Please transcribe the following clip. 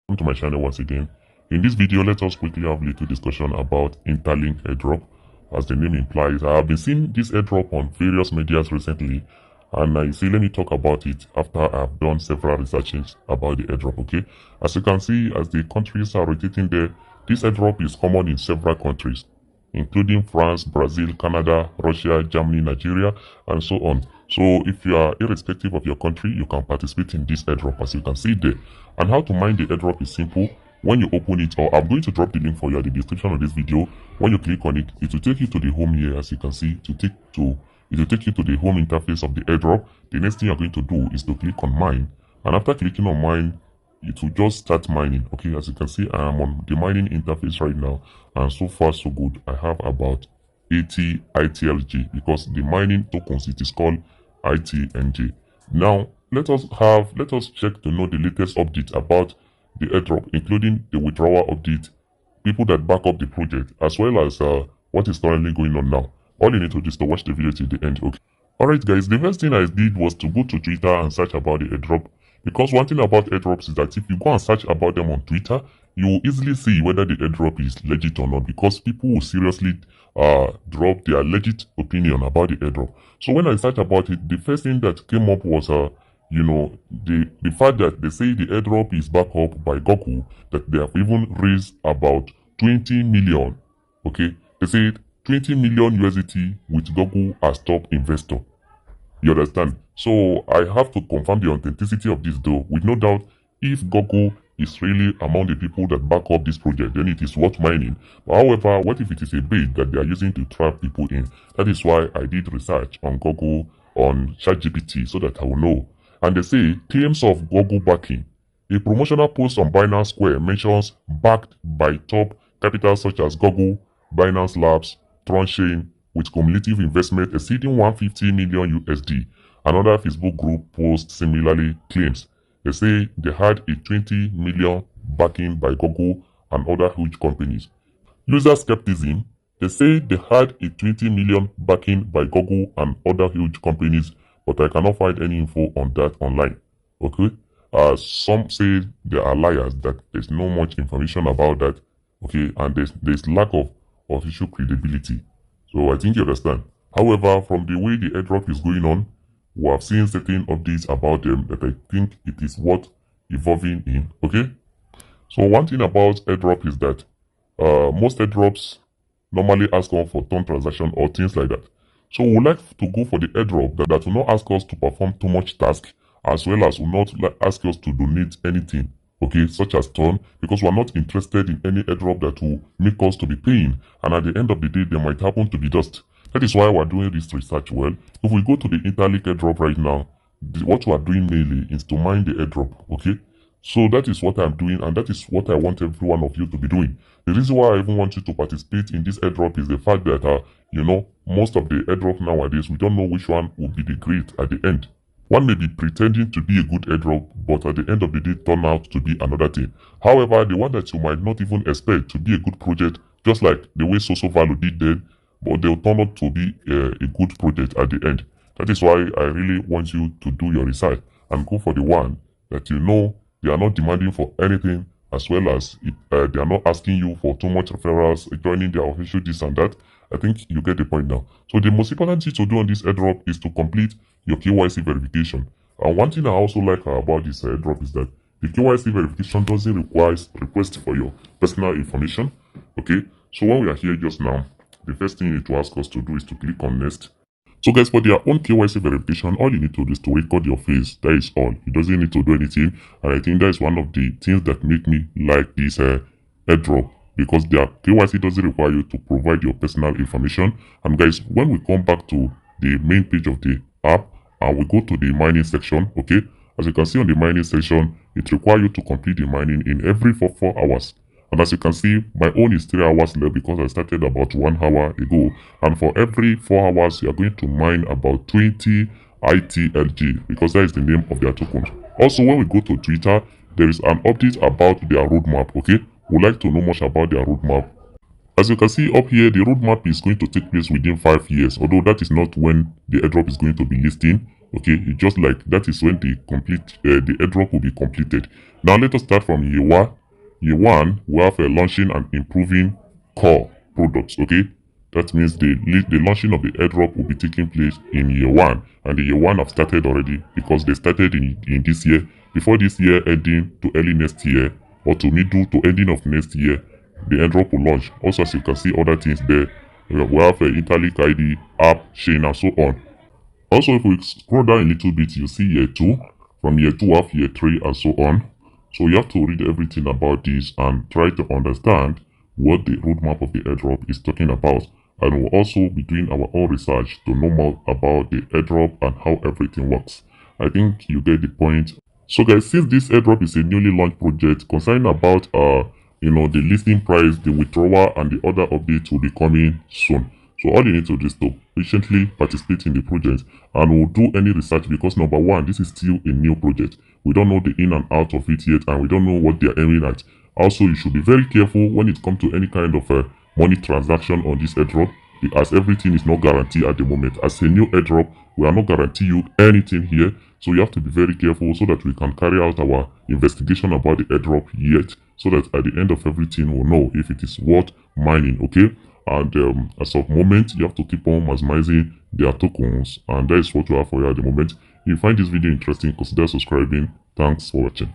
Welcome to my channel once again. In this video, let us quickly have a little discussion about interlink airdrop. As the name implies, I have been seeing this airdrop on various medias recently, and I see, let me talk about it after I have done several researches about the airdrop. Okay, as you can see, as the countries are rotating there, this airdrop is common in several countries, including France, Brazil, Canada, Russia, Germany, Nigeria, and so on. So if you are irrespective of your country, you can participate in this airdrop, as you can see there. And how to mine the airdrop is simple. When you open it, or I'm going to drop the link for you at the description of this video. When you click on it, it will take you to the home here, as you can see. It will take you to the home interface of the airdrop. The next thing you're going to do is to click on mine, and after clicking on mine, it will just start mining. Okay, as you can see, I am on the mining interface right now, and so far so good. I have about 80 ITLG, because the mining tokens, it is called ITNG. Now let us check to know the latest update about the airdrop, including the withdrawal update, people that back up the project, as well as what is currently going on now. All you need to do is to watch the video till the end. Okay. Alright guys, the first thing I did was to go to Twitter and search about the airdrop, because one thing about airdrops is that if you go and search about them on Twitter, you will easily see whether the airdrop is legit or not, because people will seriously drop their legit opinion about the airdrop. So when I searched about it, the first thing that came up was the fact that they say the airdrop is backed up by Google, that they have even raised about 20 million. Okay, they said 20 million USDT with Google as top investor. You understand? So I have to confirm the authenticity of this though, with no doubt. If Google is really among the people that back up this project, then it is worth mining. But however, what if it is a bait that they are using to trap people in? That is why I did research on Google, on ChatGPT, so that I will know. And they say claims of Google backing. A promotional post on Binance Square mentions backed by top capitals such as Google, Binance Labs, Tron, with cumulative investment exceeding 150 million USD. Another Facebook group post similarly claims. They say they had a 20 million backing by Google and other huge companies. User skepticism. They say they had a 20 million backing by Google and other huge companies, but I cannot find any info on that online. Okay. Some say they are liars, that there's no much information about that. Okay, and there's lack of official credibility. So I think you understand. However, from the way the airdrop is going on, we have seen certain updates about them that I think it is worth evolving in. Okay. So one thing about airdrop is that most airdrops normally ask us for turn transaction or things like that. So we would like to go for the airdrop that will not ask us to perform too much task, as well as will not ask us to donate anything, okay, such as turn, because we are not interested in any airdrop that will make us to be paying, and at the end of the day, there might happen to be dust. That is why we are doing this research well. If we go to the interlink airdrop right now, what we are doing mainly is to mine the airdrop, okay? So that is what I'm doing, and that is what I want every one of you to be doing. The reason why I even want you to participate in this airdrop is the fact that, most of the airdrop nowadays, we don't know which one will be the great at the end. One may be pretending to be a good airdrop, but at the end of the day turn out to be another thing. However, the one that you might not even expect to be a good project, just like the way Value did then, but they'll turn out to be a good project at the end. That is why I really want you to do your research and go for the one that they are not demanding for anything, as well as they are not asking you for too much referrals, joining their official this and that. I think you get the point now. So the most important thing to do on this airdrop is to complete your KYC verification. And one thing I also like about this airdrop is that the KYC verification doesn't require request for your personal information. Okay, so when we are here just now, the first thing you need to ask us to do is to click on next. So guys, for their own KYC verification, all you need to do is to record your face. That is all. It doesn't need to do anything. And I think that is one of the things that make me like this airdrop, because their KYC doesn't require you to provide your personal information. And guys, when we come back to the main page of the app and we go to the mining section, okay, as you can see on the mining section, it requires you to complete the mining in every 4 hours. And as you can see, my own is 3 hours left because I started about 1 hour ago. And for every 4 hours, you are going to mine about 20 ITLG, because that is the name of their token. Also, when we go to Twitter, there is an update about their roadmap, okay? We'd like to know much about their roadmap. As you can see up here, the roadmap is going to take place within 5 years, although that is not when the airdrop is going to be listing. Okay, it's just like that is when the airdrop will be completed. Now let us start from year 1. year 1, we have launching and improving core products, okay? That means the launching of the airdrop will be taking place in year 1, and the year 1 have started already because they started in this year. Before this year ending to early next year, or to middle to ending of next year, the airdrop will launch. Also, as you can see other things there, we have interlink ID, app, chain, and so on. Also, if we scroll down a little bit, you see year 2. From year 2, we have year 3, and so on. So you have to read everything about this and try to understand what the roadmap of the airdrop is talking about. And we'll also be doing our own research to know more about the airdrop and how everything works. I think you get the point. So guys, since this airdrop is a newly launched project, concerning about the listing price, the withdrawal, and the other updates will be coming soon. So all you need to do is to patiently participate in the project, and we'll do any research because number one, this is still a new project. We don't know the in and out of it yet, and we don't know what they are aiming at. Also, you should be very careful when it comes to any kind of money transaction on this airdrop, as everything is not guaranteed at the moment. As a new airdrop, we are not guarantee you anything here, so you have to be very careful so that we can carry out our investigation about the airdrop yet, so that at the end of everything we'll know if it is worth mining, okay? And as of moment, you have to keep on maximizing their tokens, and that is what we have for you at the moment. If you find this video interesting, consider subscribing. Thanks for watching.